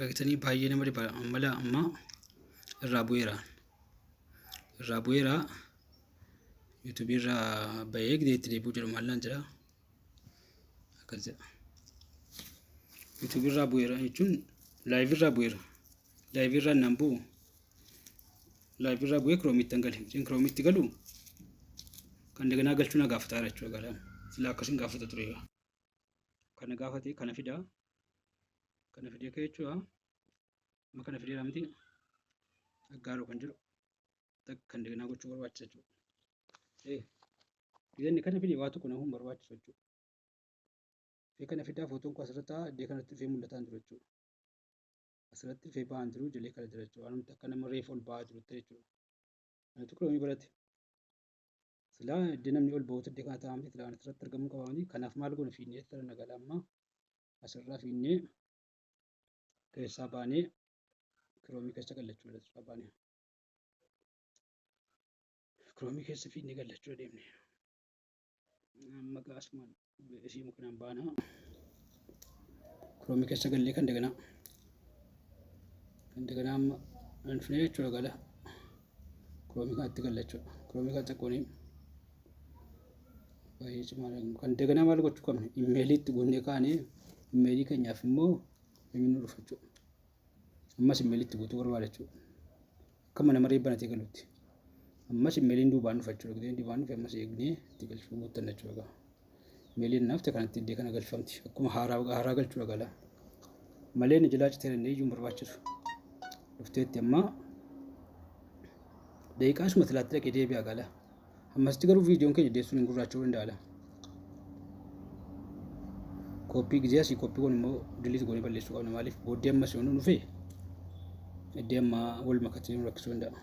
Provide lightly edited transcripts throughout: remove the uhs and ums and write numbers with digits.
Argitanii baay'ee nama dhiba mala amma irraa bu'eera yuutuubii irraa bahee gideetti deebi'uu jedhu maal naan jedha akkas jedha. Yuutuubii irraa bu'eera jechuun laayivii irraa bu'eera. Laayivii irraa naan bu'u laayivii irraa bu'ee kiroomiitti hin galu. Isin kiroomiitti galu kan daganaa galchuu na gaafataa jechuudha galaan. Silaa akkasiin gaafata ture. Kana gaafatee kana fidaa. Kana fidee ka'e jechuudha. Amma kana fidee miti aggaaru kan jiru kan daganaa gochuu barbaachisa jechuudha. Inni kana fidee waa tokko namuun barbaachisu jechuudha. Fee kana fidaa footoon koo asirratti iddoo kanatti dhufee mul'ataa jiru jechuudha. Asirratti dhufee ba'aa jiru jalee kana jira jechuudha. Waan akka nama reefu ol ba'aa jirutti jechuudha. Kanatu kiroomii barate. Silaa iddoo namni ol ba'uutti iddoo kana taa'amti silaa asirratti argamuu qabaanii. Kanaaf maal goone fiinnee tara nagala amma asirraa fiinnee keessaa baanee kiroomii keessa gallachuudha asirraa baanee. Kiroomii keessa fiinnee gallachuudha deemnee. Amma gaasuma isii mukanaan baanaa. Kiroomii keessa gallee kan daganaa amma anfine jechuudha gala. Kiroomii kanatti gallachuudha. Kiroomii kan xiqqoonii baay'ee cimaa kan daganaa maal gochuu qabna? Imeeliitti goonee kaanee imeelii keenyaaf immoo eenyuun dhufa jechuudha. Ammas imeeliitti guutuu barbaada jechuudha. Akka mana maree banatee galuutti. Ammas imeeliin duubaan dhufa jechuudha. Giddeen duubaan dhufe ammas eegnee itti galchuu guuttan jechuudha. Imeeliin naafte kanatti iddoo kana galfamti. Akkuma haaraa galchuudha gala. Malee ni jalaa citee danda'e iyyuu barbaachisu. Dhufteetti amma daqiiqaa asuma tilaatti dhaqee deebi'a gala. Ammasitti garuu viidiyoon keenya deessuun hin gurraacha'uu danda'a. Kooppii gisee asii kooppii kun immoo diliit goonee balleessuu qabna maaliif booddee ammas yoo nu dhufe iddoo ammaa wal makatee nu rakkisuu danda'a.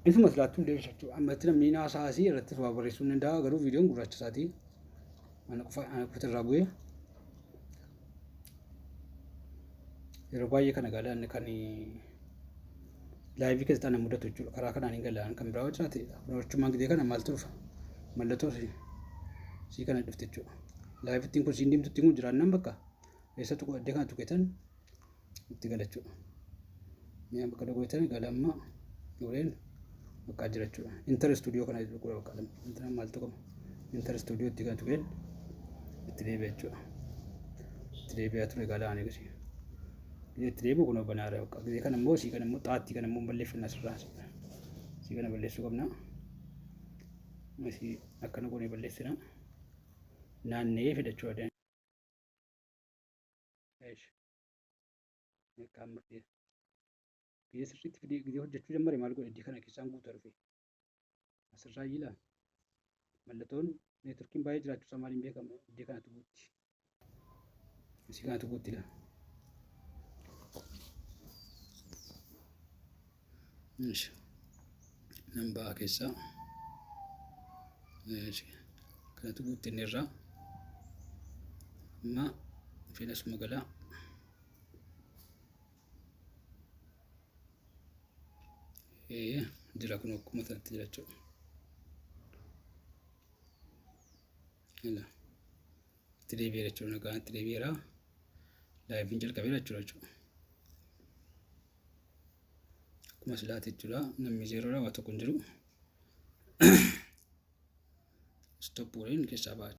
Ifuma tilaattuu deebisa jechuudha. Ammatti namni naasaa asii irratti waa barreessuu ni danda'a garuu viidiyoon gurraacha isaatii ana qofa irraa bu'ee yeroo baay'ee kana galaan kan laayivii keessatti ana mudatu jechuudha. Karaa kanaan hin galaan kan biraa hojjate barbaachisummaan gidee kana maaltu dhufa mallattoo sii kana dhufte jechuudha. Laayivittiin kun siin deemtutti kun jiraannaan bakka eessattu iddoo kana tuqetan itti gala jechuudha. Mi'a bakka dagoetan galamma yoreen bakka jira jechuudha. Inter stuudiyoo kana dhuguudha bakka inter maaltu qaba. Inter stuudiyoo itti kan tuqeen itti deebi'a jechuudha. Itti deebi'a ture galaan eegasii. Itti deebi'u kun banaadha bakka gisee kana immoo sii kana immoo xaatti kana immoo balleeffannaa sirraa sii kana balleessuu qabna. Masii akkana goonee balleessina. Naannee fidachuu adaan. Kan murtee. Gisee sirriitti fidee gisee hojjechuu jalqabe maal godhe iddoo kana keessaan guutaa dhufe. Asirraa yiilaa mallattoon neetworkiin baay'ee jiraachuu isaa maaliin beekama iddoo kanatu guutti. Isii kanatu guutti dha. Nan ba'a keessaa. Kanatu guutti inni irraa. Amma finas magaalaa. Jira kun akkuma sanatti jira jechuudha. Itti deebi'eera jechuudha. Nagaan itti deebi'eera. Laayiviin jalqabeera jechuudha. Akkuma silaati jechuudha. Namni zeeroodha waa tokko hin jiru. Stoppuudhaan keessaa ba'a.